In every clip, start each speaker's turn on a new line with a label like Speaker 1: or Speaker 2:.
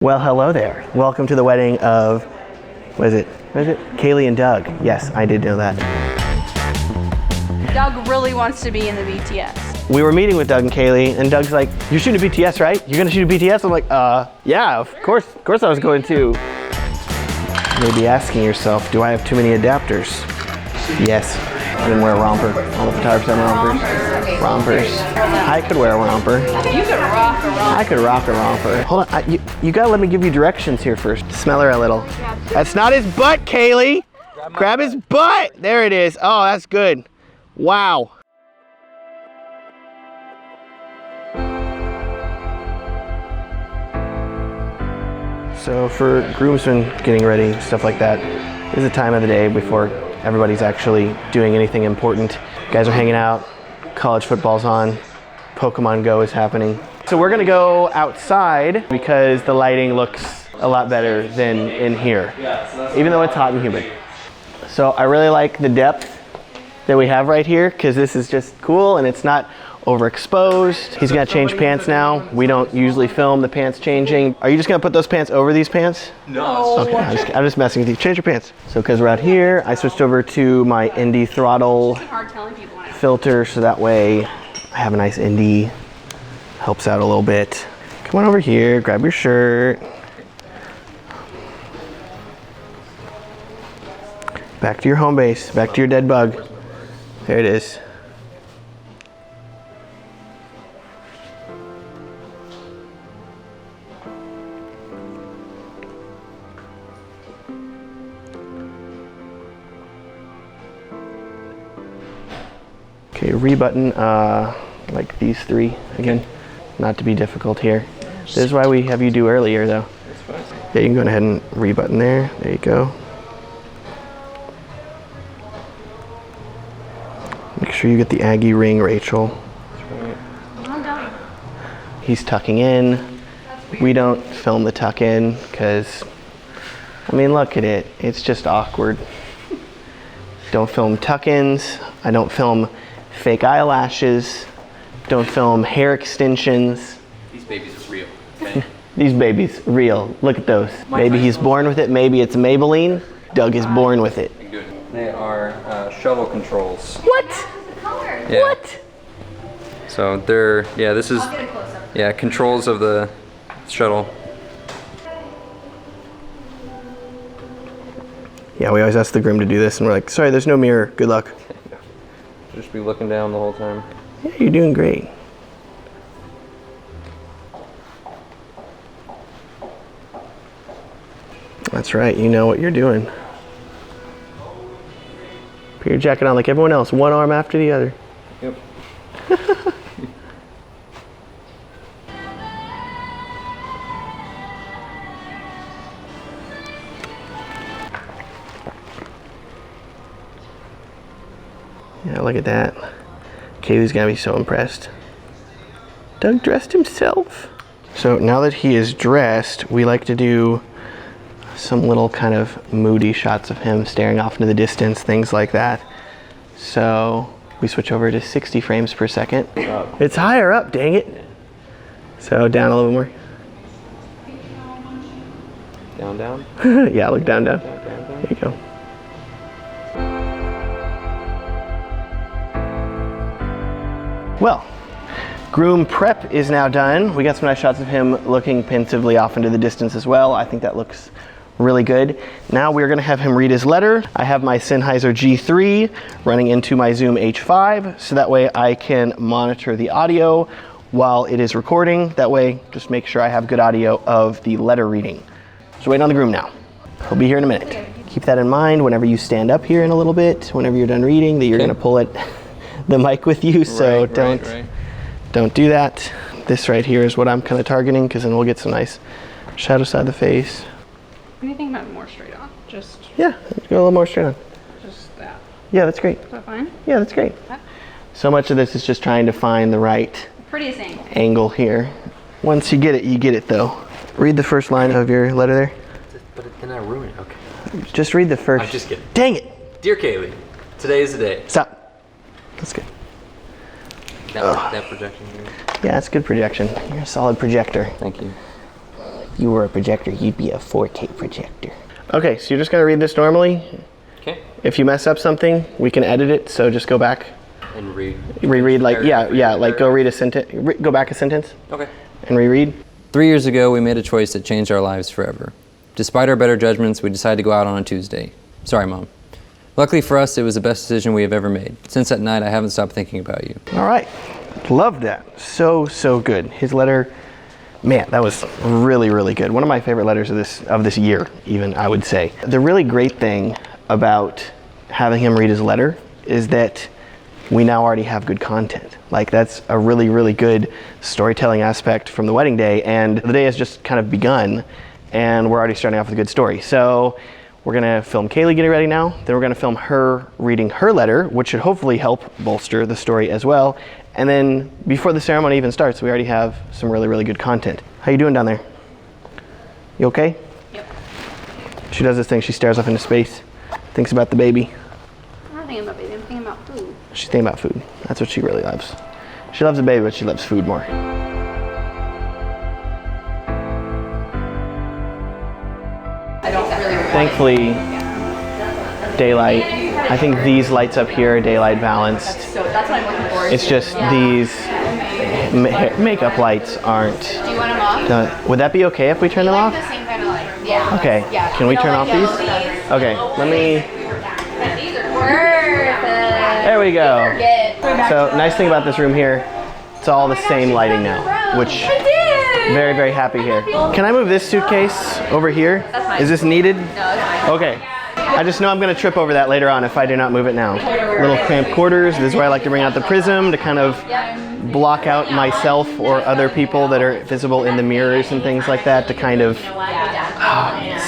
Speaker 1: Well, hello there. Welcome to the wedding of, what is it? Kaylee and Doug. Yes, I did know that.
Speaker 2: Doug really wants to be in the BTS.
Speaker 1: We were meeting with Doug and Kaylee, and Doug's like, "You're shooting a BTS, right? You're gonna shoot a BTS?" I'm like, yeah, of course I was going to." Maybe asking yourself, do I have too many adapters? Yes. I didn't wear a romper. All the photographers have rompers. I could wear a romper.
Speaker 2: You could rock a romper.
Speaker 1: I could rock a romper. Hold on, you gotta let me give you directions here first. Smell her a little. That's not his butt, Kaylee. Grab his butt. There it is. Oh, that's good. Wow. So for groomsmen getting ready, stuff like that, is a time of the day before everybody's actually doing anything important. Guys are hanging out, college football's on, Pokemon Go is happening. So we're gonna go outside because the lighting looks a lot better than in here, even though it's hot and humid. So I really like the depth that we have right here because this is just cool and it's not overexposed. He's gonna change pants now. We don't usually film the pants changing. Are you just gonna put those pants over these pants?
Speaker 3: No.
Speaker 1: Okay, I'm just messing with you. Change your pants. So because we're out here, I switched over to my Indie throttle filter so that way I have a nice Indie. Helps out a little bit. Come on over here, grab your shirt. Back to your home base, back to your dead bug. There it is. Okay, rebutton like these three again, not to be difficult here. This is why we have you do earlier though. Yeah, you can go ahead and rebutton there. There you go. Make sure you get the Aggie ring, Rachel. He's tucking in. We don't film the tuck in because, I mean, look at it. It's just awkward. Don't film tuck-ins. I don't film fake eyelashes. Don't film hair extensions.
Speaker 3: These babies are real. Okay?
Speaker 1: These babies, real. Look at those. Maybe he's born with it. Maybe it's Maybelline. Doug is born with it.
Speaker 3: Good. They are shovel controls.
Speaker 1: What?
Speaker 3: Yeah.
Speaker 1: What?
Speaker 3: So they're, yeah, this is, yeah, controls of the shuttle.
Speaker 1: Yeah, we always ask the groom to do this, and we're like, sorry, there's no mirror. Good luck.
Speaker 3: Just be looking down the whole time.
Speaker 1: Yeah, you're doing great. That's right, you know what you're doing. Put your jacket on like everyone else, one arm after the other.
Speaker 3: Yep.
Speaker 1: Yeah, look at that. Kaylee's gonna be so impressed. Doug dressed himself. So now that he is dressed, we like to do some little kind of moody shots of him staring off into the distance, things like that. So we switch over to 60 frames per second. It's higher up, dang it. So down a little more.
Speaker 3: Down, down.
Speaker 1: Yeah, look down.
Speaker 3: Down.
Speaker 1: There you go. Well, groom prep is now done. We got some nice shots of him looking pensively off into the distance as well. I think that looks really good. Now we're gonna have him read his letter. I have my Sennheiser G3 running into my Zoom H5, so that way I can monitor the audio while it is recording. That way, just make sure I have good audio of the letter reading. So wait on the groom now. He'll be here in a minute. Keep that in mind whenever you stand up here in a little bit, whenever you're done reading, that you're gonna pull the mic with you, so don't do that. This right here is what I'm kind of targeting because then we'll get some nice shadow side of the face.
Speaker 2: What do you think about more straight on? Just
Speaker 1: Yeah, go a little more straight on.
Speaker 2: just that.
Speaker 1: Yeah, that's great.
Speaker 2: Is that fine?
Speaker 1: Yeah, that's great. So much of this is just trying to find the right
Speaker 2: Prettiest angle.
Speaker 1: angle here. Once you get it though. Read the first line of your letter there.
Speaker 4: But then I ruin it. Okay.
Speaker 1: Just read the first.
Speaker 4: I'm just kidding.
Speaker 1: Dang it!
Speaker 4: Dear Kaylee, today is the day.
Speaker 1: Stop. That's good.
Speaker 4: That projection here.
Speaker 1: Yeah, that's good projection. You're a solid projector.
Speaker 4: Thank you.
Speaker 1: you were a projector, you'd be a 4K projector. Okay, so you're just gonna read this normally.
Speaker 3: Okay.
Speaker 1: If you mess up something, we can edit it, so just go back.
Speaker 4: And read.
Speaker 1: Reread, like, yeah, like go read a sentence, go back a sentence
Speaker 3: Okay.
Speaker 1: and reread.
Speaker 3: 3 years ago, we made a choice that changed our lives forever. Despite our better judgments, we decided to go out on a Tuesday. Sorry, Mom. Luckily for us, it was the best decision we have ever made. Since that night, I haven't stopped thinking about you.
Speaker 1: All right, love that. So good. His letter, man, that was really, really good. One of my favorite letters of this year, even, I would say. The really great thing about having him read his letter is that we now already have good content. Like, that's a really, really good storytelling aspect from the wedding day, and the day has just kind of begun, and we're already starting off with a good story. So we're gonna film Kaylee getting ready now, then we're gonna film her reading her letter, which should hopefully help bolster the story as well. And then before the ceremony even starts, we already have some really, really good content. How you doing down there? You okay?
Speaker 2: Yep.
Speaker 1: She does this thing, she stares off into space, thinks about the baby.
Speaker 2: I'm not thinking about baby, I'm thinking about food.
Speaker 1: She's thinking about food. That's what she really loves. She loves the baby, but she loves food more. Thankfully, daylight. I think these lights up here are daylight balanced.
Speaker 5: So that's what I'm looking for.
Speaker 1: It's just these makeup lights aren't.
Speaker 5: Do you want them off?
Speaker 1: Would that be okay if we turn them off?
Speaker 5: The same kind of light. Yeah.
Speaker 1: Okay.
Speaker 5: Yeah.
Speaker 1: Can we turn off these? Okay. Let me.
Speaker 5: These are perfect.
Speaker 1: There we go.
Speaker 5: Good.
Speaker 1: So nice thing about this room here, it's all the same lighting now, which very, very happy here. Can I move this suitcase over here?
Speaker 5: That's fine.
Speaker 1: Is this needed?
Speaker 5: No, it's fine.
Speaker 1: Okay. I just know I'm going to trip over that later on if I do not move it now. Little cramped quarters. This is where I like to bring out the prism to kind of block out myself or other people that are visible in the mirrors and things like that, to kind of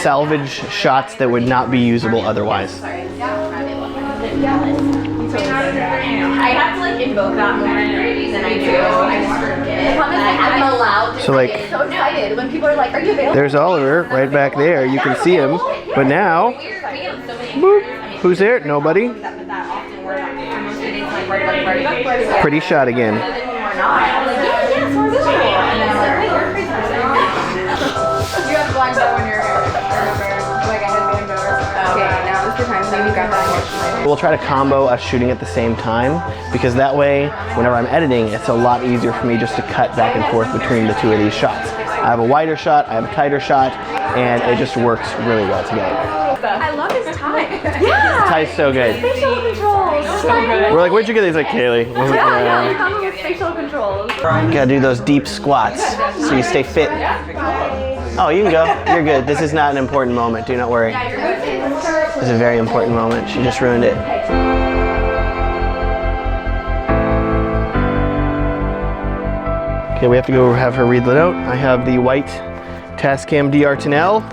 Speaker 1: salvage shots that would not be usable otherwise.
Speaker 5: I have to like invoke that more than I do. I just forget. The problem is I'm allowed to
Speaker 1: So, like,
Speaker 5: get so excited when people are like, "Are you available?"
Speaker 1: There's Oliver right back there. You can see him. But now, boop, who's there? Nobody. Pretty shot again.
Speaker 5: You have blind bow when you're like a headband bow. Okay, now is the time. So you got that.
Speaker 1: We'll try to combo us shooting at the same time, because that way, whenever I'm editing, it's a lot easier for me just to cut back and forth between the two of these shots. I have a wider shot, I have a tighter shot, and it just works really well together.
Speaker 5: I love his tie. Yeah.
Speaker 1: Tie's so good.
Speaker 5: Facial controls. So good.
Speaker 1: We're like, where'd you get these? Like, Kaylee. I was like,
Speaker 5: Yeah, come with facial controls.
Speaker 1: gotta do those deep squats so you stay fit. Oh, you can go. You're good. This is not an important moment. Do not worry. This is a very important moment. She just ruined it. Okay, we have to go have her read the note. I have the white Tascam DR10L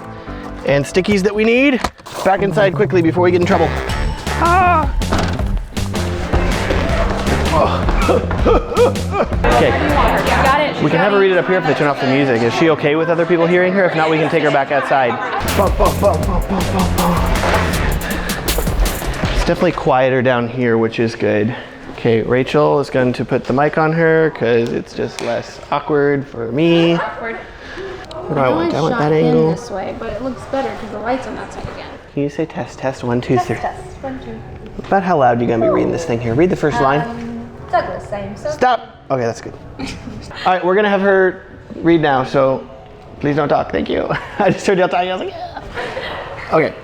Speaker 1: and stickies that we need. Back inside quickly before we get in trouble. Ah! Okay.
Speaker 5: Got it.
Speaker 1: We can have her read it up here if they turn off the music. Is she okay with other people hearing her? If not, we can take her back outside. It's definitely quieter down here, which is good. Okay, Rachel is going to put the mic on her because it's just less awkward for me. What do I want? I want that angle.
Speaker 2: this way, but it looks better because the light's on that side again.
Speaker 1: Can you say test, test, 1, 2, 3?
Speaker 5: Test. 1, 2.
Speaker 1: About how loud are you going to be reading this thing here? Read the first line.
Speaker 5: Douglas, I'm so.
Speaker 1: Stop! Okay, that's good. All right, we're gonna have her read now, so please don't talk. Thank you. I just heard y'all talking, I was like, yeah. Okay,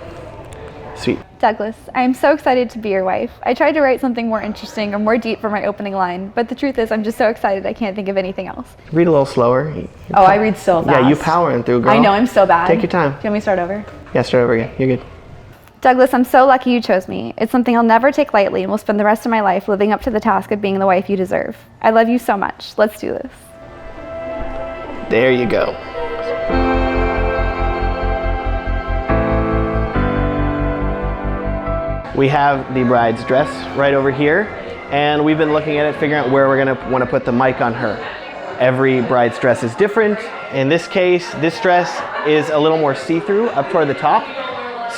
Speaker 1: sweet.
Speaker 6: Douglas, I am so excited to be your wife. I tried to write something more interesting or more deep for my opening line, but the truth is I'm just so excited I can't think of anything else.
Speaker 1: Read a little slower.
Speaker 6: Oh, I read so fast.
Speaker 1: Yeah, you powering through, girl.
Speaker 6: I know, I'm so bad.
Speaker 1: Take your time.
Speaker 6: Do you want me to start over?
Speaker 1: Yeah, start over again. You're good.
Speaker 6: Douglas, I'm so lucky you chose me. It's something I'll never take lightly and will spend the rest of my life living up to the task of being the wife you deserve. I love you so much. Let's do this.
Speaker 1: There you go. We have the bride's dress right over here, and we've been looking at it, figuring out where we're gonna wanna put the mic on her. Every bride's dress is different. In this case, this dress is a little more see-through up toward the top.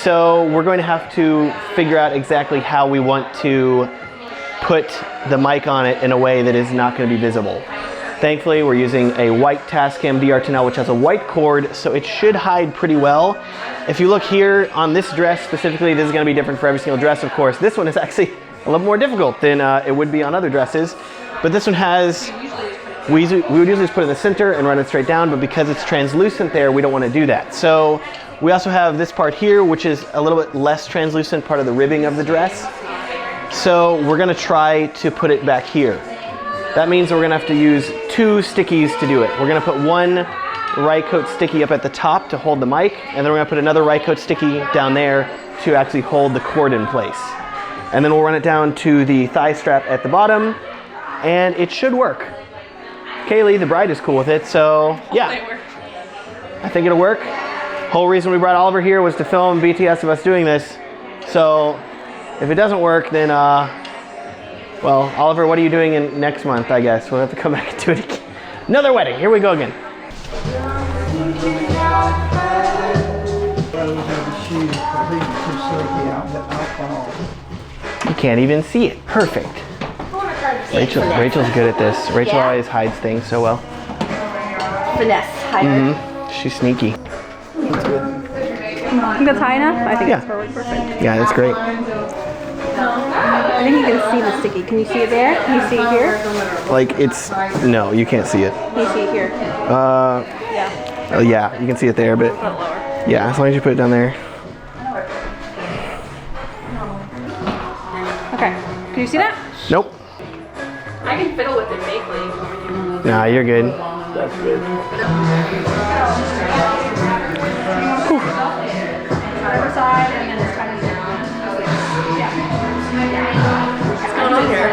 Speaker 1: So we're going to have to figure out exactly how we want to put the mic on it in a way that is not going to be visible. Thankfully, we're using a white Tascam DR10L, which has a white cord, so it should hide pretty well. If you look here on this dress specifically, this is gonna be different for every single dress, of course. This one is actually a little more difficult than it would be on other dresses, but this one has, we would usually just put it in the center and run it straight down, but because it's translucent there, we don't wanna do that. So we also have this part here, which is a little bit less translucent, part of the ribbing of the dress. So we're gonna try to put it back here. That means we're gonna have to use 2 stickies to do it. We're gonna put one Rycoat sticky up at the top to hold the mic, and then we're gonna put another Rycoat sticky down there to actually hold the cord in place. And then we'll run it down to the thigh strap at the bottom, and it should work. Kaylee, the bride, is cool with it, so yeah. I think it'll work. Whole reason we brought Oliver here was to film BTS of us doing this. So if it doesn't work, then well, Oliver, what are you doing in next month, I guess? We'll have to come back and do it again. Another wedding, here we go again. You can't even see it, perfect. Rachel's good at this. Rachel always hides things so well.
Speaker 6: Finesse, higher.
Speaker 1: She's sneaky.
Speaker 6: I think that's high enough? I think
Speaker 1: Yeah.
Speaker 6: that's probably perfect.
Speaker 1: Yeah, that's great.
Speaker 6: I think you can see the sticky. Can you see it there? Can you see it here?
Speaker 1: Like it's, no, you can't see it.
Speaker 6: Can you see it here?
Speaker 1: Yeah. Yeah, you can see it there, but yeah, as long as you put it down there.
Speaker 6: Okay. Can you see that?
Speaker 1: Nope.
Speaker 5: I can fiddle with it vaguely.
Speaker 1: Nah, you're good.
Speaker 2: Other side, and then it's kind of down.
Speaker 5: What's going on here?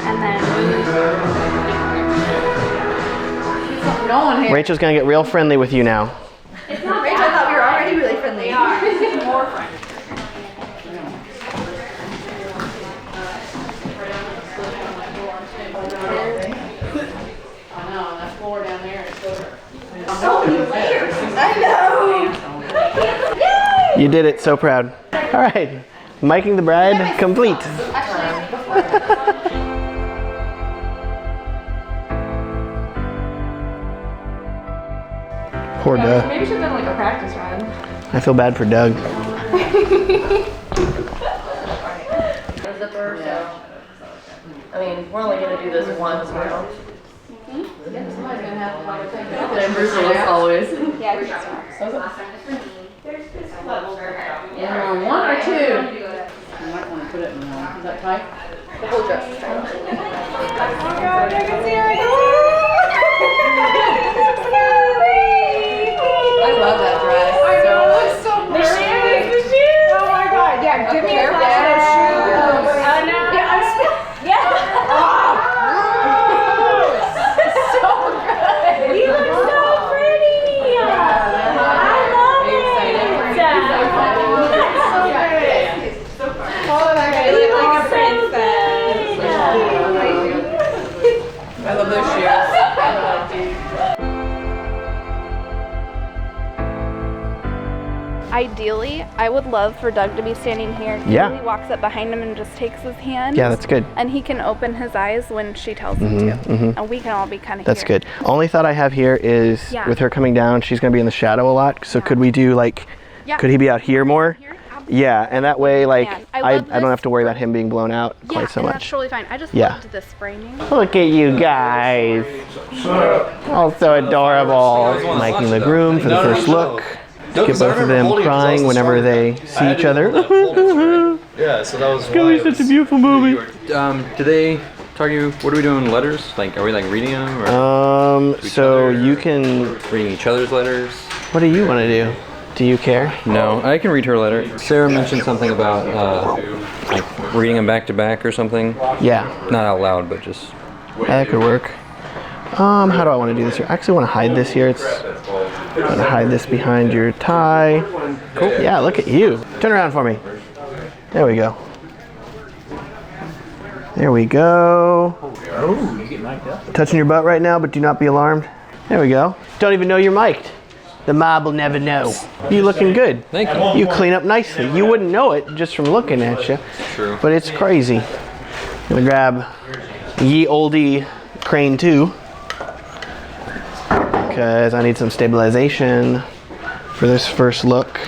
Speaker 2: And then
Speaker 5: No one here.
Speaker 1: Rachel's gonna get real friendly with you now.
Speaker 6: Rachel, I thought we were already really friendly.
Speaker 2: more friends.
Speaker 1: You did it, so proud. All right, miking the bride complete. Poor Doug.
Speaker 5: Maybe we should have done like a practice run.
Speaker 1: I feel bad for Doug.
Speaker 7: I mean, we're only gonna do this once now. And Bruce will always. One or two? You might want to put it in one. Is that tight? The whole dress is tight. Oh God, I can see her. I love that dress. I know, it's so pretty. The shoes. Oh my God, yeah, give me a flash of those shoes. I know. You look so pretty! I love it! You look so princess! I love those shoes.
Speaker 6: Ideally, I would love for Doug to be standing here.
Speaker 1: Yeah.
Speaker 6: Kaylee walks up behind him and just takes his hand.
Speaker 1: Yeah, that's good.
Speaker 6: And he can open his eyes when she tells him to. And we can all be kind of
Speaker 1: That's good. Only thought I have here is
Speaker 6: Yeah.
Speaker 1: with her coming down, she's gonna be in the shadow a lot. So could we do like,
Speaker 6: Yeah.
Speaker 1: could he be out here more?
Speaker 6: Here?
Speaker 1: Yeah, and that way like
Speaker 6: Man,
Speaker 1: I
Speaker 6: I love
Speaker 1: don't
Speaker 6: this.
Speaker 1: have to worry about him being blown out
Speaker 6: Yeah,
Speaker 1: quite so
Speaker 6: and that's
Speaker 1: much.
Speaker 6: totally fine. I just
Speaker 1: Yeah.
Speaker 6: loved this framing.
Speaker 1: Look at you guys. Oh, so adorable. Miking the groom for the first look. Get both of them crying whenever they see each other.
Speaker 4: Yeah, so that was
Speaker 1: It's gonna be such a beautiful movie.
Speaker 3: Do they talk you? What are we doing? Letters? Like, are we like reading them, or
Speaker 1: So you can,
Speaker 3: reading each other's letters?
Speaker 1: what do you want to do? Do you care?
Speaker 3: No, I can read her letter. Sarah mentioned something about like reading them back to back or something.
Speaker 1: Yeah,
Speaker 3: Not out loud, but just.
Speaker 1: that could work. How do I want to do this here? I actually want to hide this here. I'm gonna hide this behind your tie. Cool. Yeah, look at you. Turn around for me. There we go. There we go. Touching your butt right now, but do not be alarmed. There we go. Don't even know you're mic'd. The mob will never know. You looking good.
Speaker 3: Thank you.
Speaker 1: You clean up nicely. You wouldn't know it just from looking at you.
Speaker 3: True.
Speaker 1: But it's crazy. I'm gonna grab ye oldie crane too, because I need some stabilization for this first look.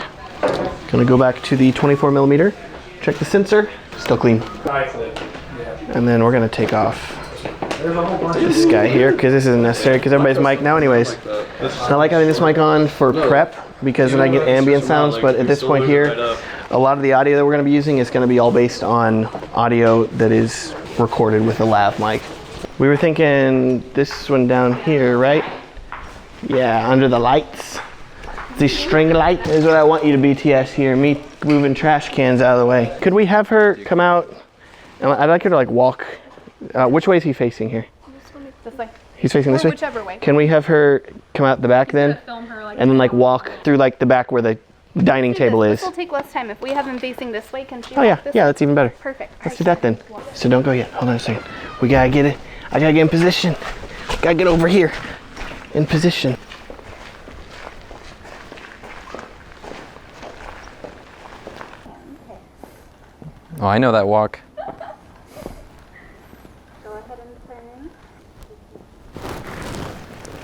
Speaker 1: Gonna go back to the 24mm, check the sensor, still clean. And then we're gonna take off this guy here, because this isn't necessary, because everybody's mic now anyways. I like having this mic on for prep, because then I get ambient sounds, but at this point here, a lot of the audio that we're gonna be using is gonna be all based on audio that is recorded with a lav mic. We were thinking this one down here, right? Yeah, under the lights. The string light is what I want you to BTS here, me moving trash cans out of the way. Could we have her come out? I'd like her to like walk. Which way is he facing here?
Speaker 2: This way.
Speaker 1: He's facing this way?
Speaker 2: Whichever way.
Speaker 1: Can we have her come out the back then?
Speaker 2: Film her like
Speaker 1: And then like walk through like the back where the dining table is.
Speaker 2: This will take less time. If we have him facing this way, can she
Speaker 1: Oh yeah,
Speaker 2: walk this
Speaker 1: yeah,
Speaker 2: way?
Speaker 1: that's even better.
Speaker 2: Perfect.
Speaker 1: Let's do that then. So don't go yet, hold on a second. We gotta get it, I gotta get in position. Gotta get over here, in position.
Speaker 3: Oh, I know that walk.
Speaker 2: Go ahead and turn.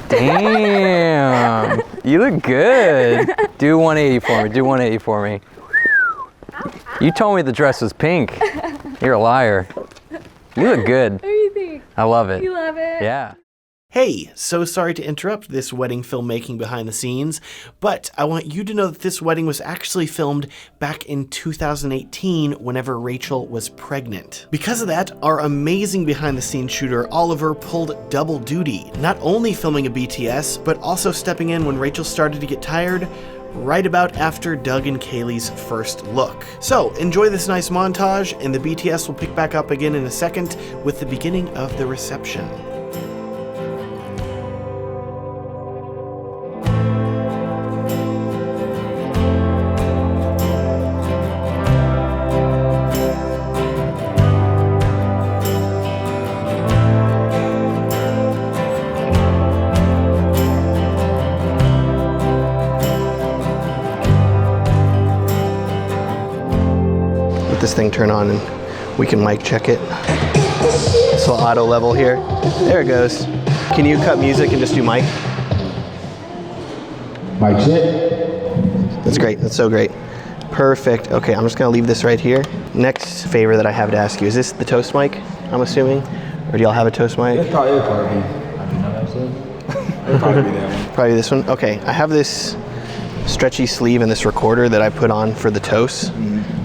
Speaker 3: Damn, you look good. Do 180 for me, do 180 for me. You told me the dress was pink. You're a liar. You look good.
Speaker 2: What do you think?
Speaker 3: I love it.
Speaker 2: You love it?
Speaker 3: Yeah.
Speaker 1: Hey, so sorry to interrupt this wedding filmmaking behind the scenes, but I want you to know that this wedding was actually filmed back in 2018 whenever Rachel was pregnant. Because of that, our amazing behind the scenes shooter Oliver pulled double duty, not only filming a BTS, but also stepping in when Rachel started to get tired, right about after Doug and Kaylee's first look. So enjoy this nice montage, and the BTS will pick back up again in a second with the beginning of the reception. This thing turn on and we can mic check it. So auto level here. There it goes. Can you cut music and just do mic?
Speaker 8: Mic check.
Speaker 1: That's great. That's so great. Perfect. Okay, I'm just gonna leave this right here. Next favor that I have to ask you, is this the Toast mic, I'm assuming? Or do y'all have a Toast mic?
Speaker 8: It'd probably be. I mean, no, absolutely. It'd probably be that one.
Speaker 1: Probably this one? Okay, I have this stretchy sleeve and this recorder that I put on for the Toast.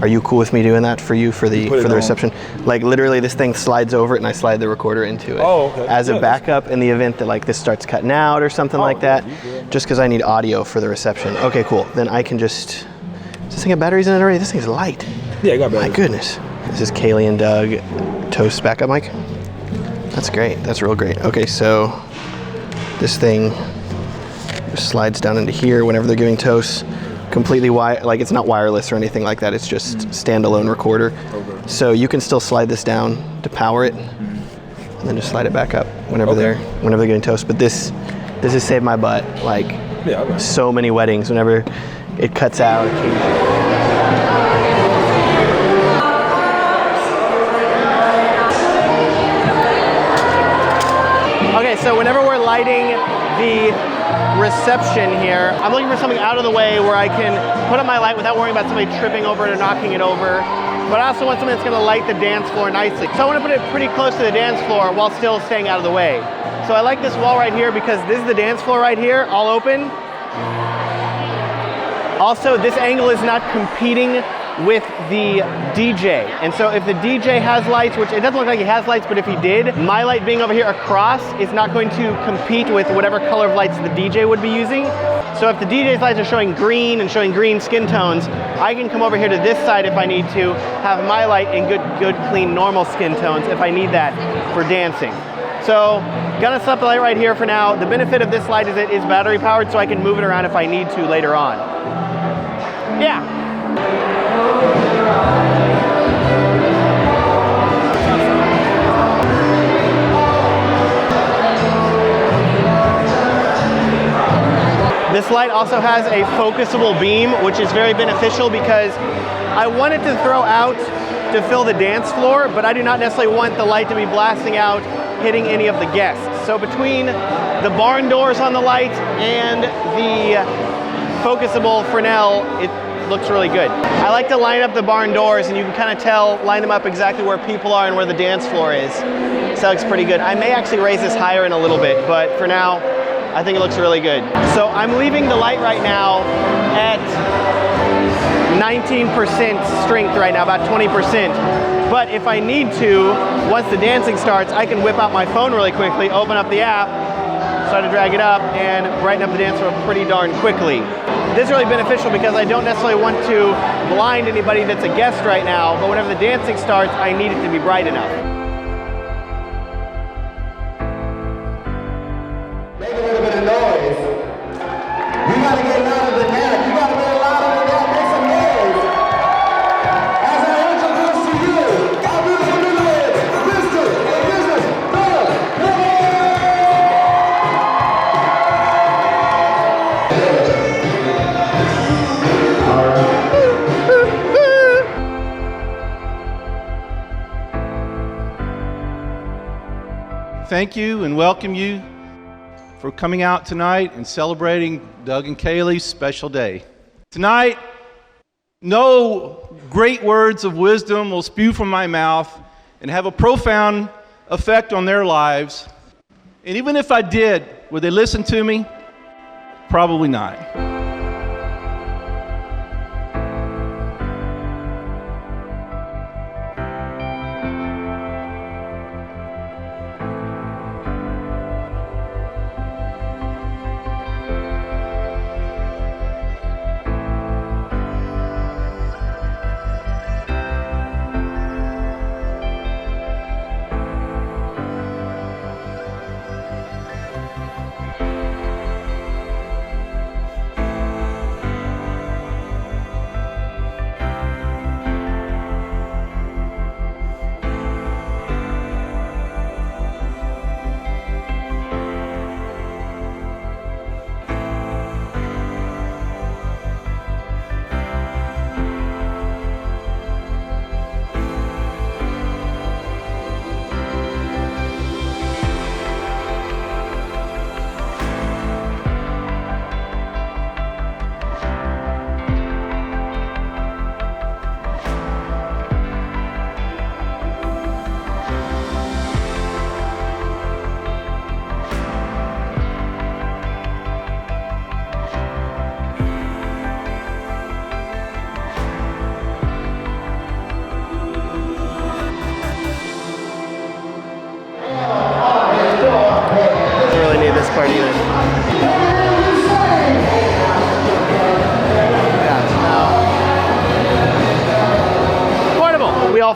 Speaker 1: Are you cool with me doing that for you for the reception? Like literally this thing slides over it and I slide the recorder into it.
Speaker 8: Oh, okay.
Speaker 1: As a backup in the event that like this starts cutting out or something like that. Just because I need audio for the reception. Okay, cool. Then I can just, does this thing have batteries in it already? This thing's light.
Speaker 8: Yeah, I got batteries.
Speaker 1: My goodness. This is Kaylee and Doug Toast backup mic. That's great. That's real great. Okay, so this thing just slides down into here whenever they're giving Toast. Completely like it's not wireless or anything like that. It's just standalone recorder. Okay. So you can still slide this down to power it, and then just slide it back up whenever they're getting Toast. But this has saved my butt. Like so many weddings, whenever it cuts out. Okay, so whenever we're lighting the reception here, I'm looking for something out of the way where I can put up my light without worrying about somebody tripping over it or knocking it over. But I also want something that's gonna light the dance floor nicely. So I wanna put it pretty close to the dance floor while still staying out of the way. So I like this wall right here because this is the dance floor right here, all open. Also, this angle is not competing with the DJ. And so if the DJ has lights, which it doesn't look like he has lights, but if he did, my light being over here across is not going to compete with whatever color of lights the DJ would be using. So if the DJ's lights are showing green and showing green skin tones, I can come over here to this side if I need to, have my light in good, clean, normal skin tones if I need that for dancing. So, gonna set up the light right here for now. The benefit of this light is it is battery powered, so I can move it around if I need to later on. Yeah. This light also has a focusable beam, which is very beneficial because I want it to throw out to fill the dance floor, but I do not necessarily want the light to be blasting out hitting any of the guests. So between the barn doors on the light and the focusable Fresnel, it looks really good. I like to line up the barn doors, and you can kind of line them up exactly where people are and where the dance floor is. So that looks pretty good. I may actually raise this higher in a little bit, but for now, I think it looks really good. So I'm leaving the light right now at 19% strength right now, about 20%. But if I need to, once the dancing starts, I can whip out my phone really quickly, open up the app, start to drag it up, and brighten up the dance floor pretty darn quickly. This is really beneficial because I don't necessarily want to blind anybody that's a guest right now, but whenever the dancing starts, I need it to be bright enough.
Speaker 9: Make a little bit of noise. You gotta get louder than that. You gotta get louder than that. Make some noise. As I introduce to you, our beautiful newlyweds, Mr. and Mrs. Doug
Speaker 10: Thank you and welcome you for coming out tonight and celebrating Doug and Kaylee's special day. Tonight, no great words of wisdom will spew from my mouth and have a profound effect on their lives. And even if I did, would they listen to me? Probably not.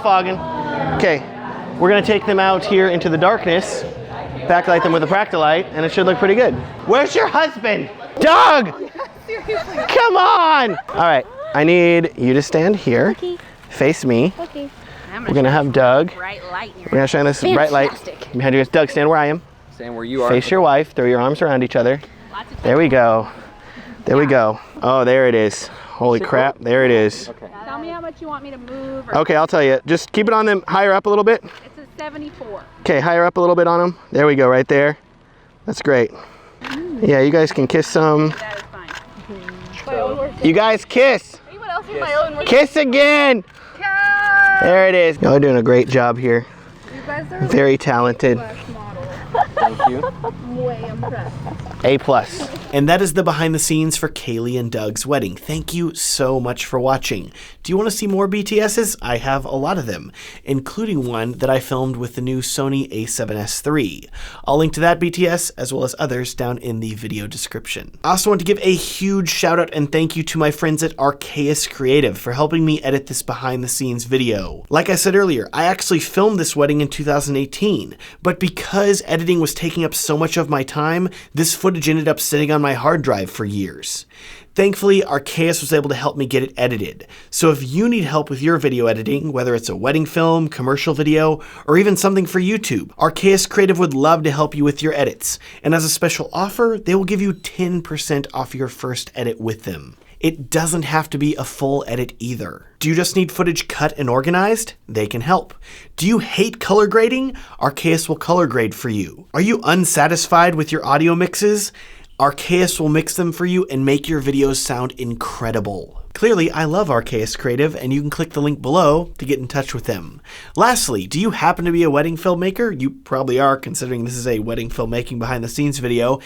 Speaker 1: Fogging. Okay, we're gonna take them out here into the darkness, backlight them with a Practilite, and it should look pretty good. Where's your husband? Doug! Come on! All right, I need you to stand here, face me. We're gonna have Doug. We're gonna shine this bright light behind you. Doug, stand where I am.
Speaker 3: Stand where you are.
Speaker 1: Face your wife, throw your arms around each other. There we go. There we go. Oh, there it is. Holy crap, there it is.
Speaker 2: Okay. Tell me how much you want me to move.
Speaker 1: Okay, I'll tell you. Just keep it on them higher up a little bit.
Speaker 2: It's a 74.
Speaker 1: Okay, higher up a little bit on them. There we go, right there. That's great. Yeah, you guys can kiss some.
Speaker 2: That is fine.
Speaker 1: You guys kiss. Kiss again. There it is. Y'all are doing a great job here.
Speaker 2: You guys are
Speaker 1: Very talented.
Speaker 3: Thank you.
Speaker 2: way impressed.
Speaker 1: A+. And that is the behind the scenes for Kaylee and Doug's wedding. Thank you so much for watching. Do you want to see more BTSs? I have a lot of them, including one that I filmed with the new Sony a7S III. I'll link to that BTS as well as others down in the video description. I also want to give a huge shout out and thank you to my friends at Archaeus Creative for helping me edit this behind the scenes video. Like I said earlier, I actually filmed this wedding in 2018, but because editing was taking up so much of my time, this footage ended up sitting on my hard drive for years. Thankfully, Archaeus was able to help me get it edited. So if you need help with your video editing, whether it's a wedding film, commercial video, or even something for YouTube, Archaeus Creative would love to help you with your edits. And as a special offer, they will give you 10% off your first edit with them. It doesn't have to be a full edit either. Do you just need footage cut and organized? They can help. Do you hate color grading? Archaeus will color grade for you. Are you unsatisfied with your audio mixes? Archaeus will mix them for you and make your videos sound incredible. Clearly, I love Archaeus Creative, and you can click the link below to get in touch with them. Lastly, do you happen to be a wedding filmmaker? You probably are, considering this is a wedding filmmaking behind the scenes video.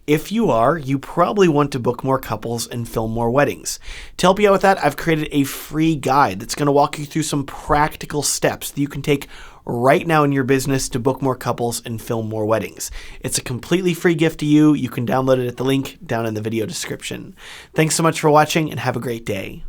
Speaker 1: If you are, you probably want to book more couples and film more weddings. To help you out with that, I've created a free guide that's going to walk you through some practical steps that you can take right now in your business to book more couples and film more weddings. It's a completely free gift to you. You can download it at the link down in the video description. Thanks so much for watching and have a great day.